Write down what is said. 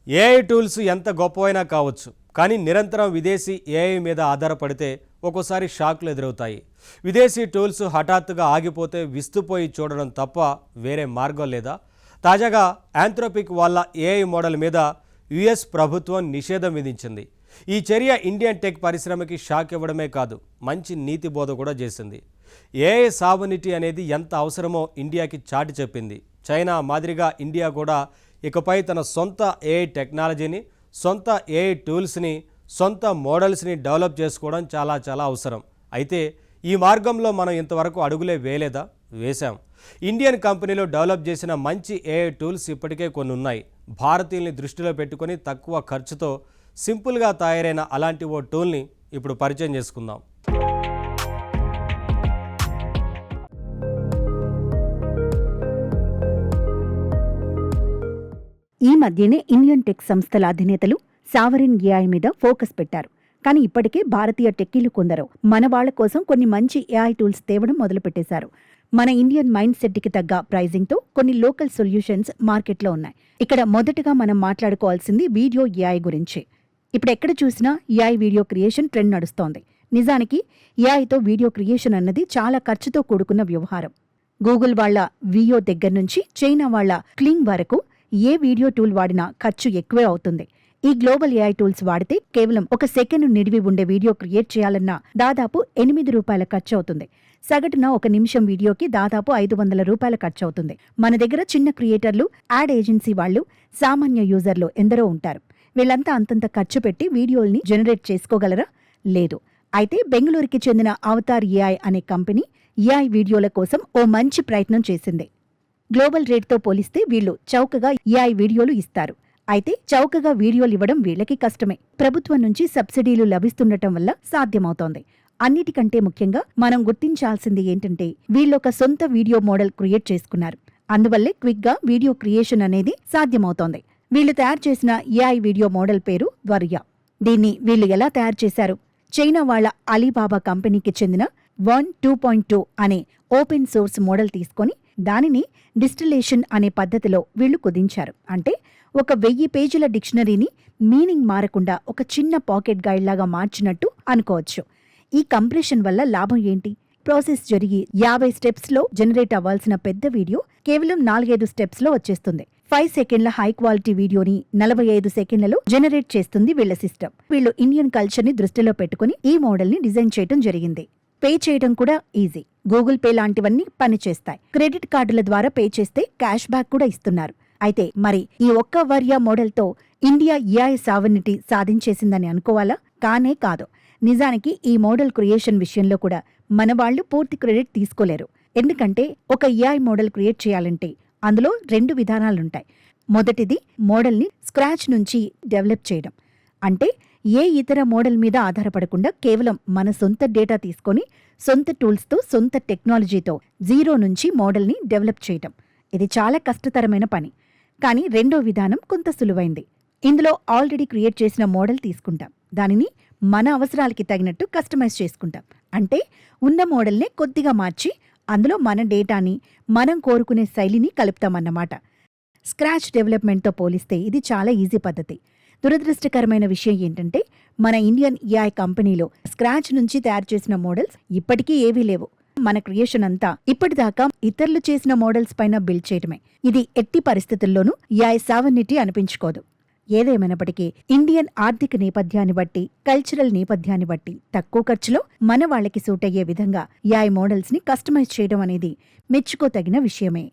AI tools ఎంత గొప్పవైనా కావచ్చు, కానీ నిరంతరం విదేశీ ఏఐ మీద ఆధారపడితే ఒక్కోసారి షాక్లు ఎదురవుతాయి. విదేశీ టూల్స్ హఠాత్తుగా ఆగిపోతే విస్తుపోయి చూడడం తప్ప వేరే మార్గం లేదా? తాజాగా ఆంథ్రోపిక్ వాళ్ళ ఏఐ మోడల్ మీద యుఎస్ ప్రభుత్వం నిషేధం విధించింది. ఈ చర్య ఇండియన్ టెక్ పరిశ్రమకి షాక్ ఇవ్వడమే కాదు, మంచి నీతి బోధ కూడా చేసింది. ఏఐ సావనిటీ అనేది ఎంత అవసరమో ఇండియాకి చాటి చెప్పింది. చైనా మాదిరిగా ఇండియా కూడా ఇకపై తన సొంత ఏఐ టెక్నాలజీని, సొంత ఏఐ టూల్స్ని, సొంత మోడల్స్ని డెవలప్ చేసుకోవడం చాలా అవసరం. అయితే ఈ మార్గంలో మనం ఇంతవరకు అడుగులే వేయలేదా? వేశాం. ఇండియన్ కంపెనీలో డెవలప్ చేసిన మంచి ఏఐ టూల్స్ ఇప్పటికే కొన్ని ఉన్నాయి. భారతీయుల్ని దృష్టిలో పెట్టుకొని తక్కువ ఖర్చుతో సింపుల్గా తయారైన అలాంటి ఓ టూల్ని ఇప్పుడు పరిచయం చేసుకుందాం. ఈ మధ్యనే ఇండియన్ టెక్ సంస్థల అధినేతలు సావరిన్ ఏఐ మీద ఫోకస్ పెట్టారు. కానీ ఇప్పటికే భారతీయ టెక్కీలు కొందరు మన వాళ్ల కోసం కొన్ని మంచి ఏఐ టూల్స్ తేవడం మొదలుపెట్టేశారు. మన ఇండియన్ మైండ్ సెట్కి తగ్గ ప్రైజింగ్తో కొన్ని లోకల్ సొల్యూషన్స్ మార్కెట్లో ఉన్నాయి. ఇక్కడ మొదటగా మనం మాట్లాడుకోవాల్సింది వీడియో ఏఐ గురించి. ఇప్పుడు ఎక్కడ చూసినా ఏఐ వీడియో క్రియేషన్ ట్రెండ్ నడుస్తోంది. నిజానికి ఏఐతో వీడియో క్రియేషన్ అన్నది చాలా ఖర్చుతో కూడుకున్న వ్యవహారం. గూగుల్ వాళ్ల వియో దగ్గర నుంచి చైనా వాళ్ల క్లింగ్ వరకు ఏ వీడియో టూల్ వాడినా ఖర్చు ఎక్కువే అవుతుంది. ఈ గ్లోబల్ ఏఐ టూల్స్ వాడితే కేవలం 1 సెకండ్ నిడివి ఉండే వీడియో క్రియేట్ చేయాలన్నా దాదాపు ₹8 ఖర్చు అవుతుంది. సగటున 1 నిమిషం వీడియోకి దాదాపు ₹500 ఖర్చు అవుతుంది. మన దగ్గర చిన్న క్రియేటర్లు, యాడ్ ఏజెన్సీ వాళ్ళు, సామాన్య యూజర్లు ఎందరో ఉంటారు. వీళ్ళంతా అంతంత ఖర్చు పెట్టి వీడియోల్ని జనరేట్ చేసుకోగలరా? లేదు. అయితే బెంగళూరుకి చెందిన అవతార్ ఏఐ అనే కంపెనీ ఏఐ వీడియోల కోసం ఓ మంచి ప్రయత్నం చేసింది. గ్లోబల్ రేట్తో పోలిస్తే వీళ్లు చౌకగా ఏఐ వీడియోలు ఇస్తారు. అయితే చౌకగా వీడియోలు ఇవ్వడం వీళ్లకి కష్టమే. ప్రభుత్వం నుంచి సబ్సిడీలు లభిస్తుండటం వల్ల సాధ్యమవుతోంది. అన్నిటికంటే ముఖ్యంగా మనం గుర్తించాల్సింది ఏంటంటే వీళ్ళొక సొంత వీడియో మోడల్ క్రియేట్ చేసుకున్నారు. అందువల్లే క్విక్గా వీడియో క్రియేషన్ అనేది సాధ్యమవుతోంది. వీళ్లు తయారు చేసిన ఏఐ వీడియో మోడల్ పేరు వర్యా. దీన్ని వీళ్లు ఎలా తయారు చేశారు? చైనా వాళ్ల అలీబాబా కంపెనీకి చెందిన 2.2 అనే ఓపెన్ సోర్స్ మోడల్ తీసుకొని దానిని డిస్టిలేషన్ అనే పద్ధతిలో వీళ్లు కుదించారు. అంటే ఒక 1000 పేజీల డిక్షనరీని మీనింగ్ మారకుండా ఒక చిన్న పాకెట్ గైడ్ లాగా మార్చినట్టు అనుకోవచ్చు. ఈ కంప్రెషన్ వల్ల లాభం ఏంటి? ప్రాసెస్ జరిగి 50 స్టెప్స్లో జనరేట్ అవ్వాల్సిన పెద్ద వీడియో కేవలం 4-5 స్టెప్స్లో వచ్చేస్తుంది. 5 సెకండ్ల హై క్వాలిటీ వీడియోని 45 సెకండ్లలో జనరేట్ చేస్తుంది వీళ్ల సిస్టమ్. వీళ్లు ఇండియన్ కల్చర్ని దృష్టిలో పెట్టుకుని ఈ మోడల్ని డిజైన్ చేయడం జరిగింది. పే చేయడం కూడా ఈజీ. గూగుల్ పే లాంటివన్నీ పనిచేస్తాయి. క్రెడిట్ కార్డుల ద్వారా పే చేస్తే క్యాష్ బ్యాక్ కూడా ఇస్తున్నారు. అయితే మరి ఈ ఒక్క వర్యా మోడల్తో ఇండియా ఏఐ సావనిటీ సాధించేసిందని అనుకోవాలా? కానే కాదు. నిజానికి ఈ మోడల్ క్రియేషన్ విషయంలో కూడా మన వాళ్లు పూర్తి క్రెడిట్ తీసుకోలేరు. ఎందుకంటే ఒక ఏఐ మోడల్ క్రియేట్ చేయాలంటే అందులో 2 విధానాలుంటాయి. మొదటిది మోడల్ని స్క్రాచ్ నుంచి డెవలప్ చేయడం. అంటే ఏ ఇతర మోడల్ మీద ఆధారపడకుండా కేవలం మన సొంత డేటా తీసుకొని సొంత టూల్స్తో, సొంత టెక్నాలజీతో జీరో నుంచి మోడల్ని డెవలప్ చేయటం. ఇది చాలా కష్టతరమైన పని. కానీ రెండో విధానం కొంత సులువైంది. ఇందులో ఆల్రెడీ క్రియేట్ చేసిన మోడల్ తీసుకుంటాం. దానిని మన అవసరాలకి తగినట్టు కస్టమైజ్ చేసుకుంటాం. అంటే ఉన్న మోడల్నే కొద్దిగా మార్చి అందులో మన డేటాని, మనం కోరుకునే శైలిని కలుపుతామన్నమాట. స్క్రాచ్ డెవలప్మెంట్తో పోలిస్తే ఇది చాలా ఈజీ పద్ధతి. దురదృష్టకరమైన విషయం ఏంటంటే మన ఇండియన్ ఏఐ కంపెనీలో స్క్రాచ్ నుంచి తయారు చేసిన మోడల్స్ ఇప్పటికీ ఏవీ లేవు. మన క్రియేషన్ అంతా ఇప్పటిదాకా ఇతరులు చేసిన మోడల్స్ పైన బిల్డ్ చేయడమే. ఇది ఎట్టి పరిస్థితుల్లోనూ ఏఐ సావనిటీ అనిపించుకోదు. ఏదేమైనప్పటికీ ఇండియన్ ఆర్థిక నేపథ్యాన్ని బట్టి, కల్చరల్ నేపథ్యాన్ని బట్టి తక్కువ ఖర్చులో మన వాళ్ళకి సూట్ అయ్యే విధంగా ఏఐ మోడల్స్ ని కస్టమైజ్ చేయడం అనేది మెచ్చుకోతగిన విషయమే.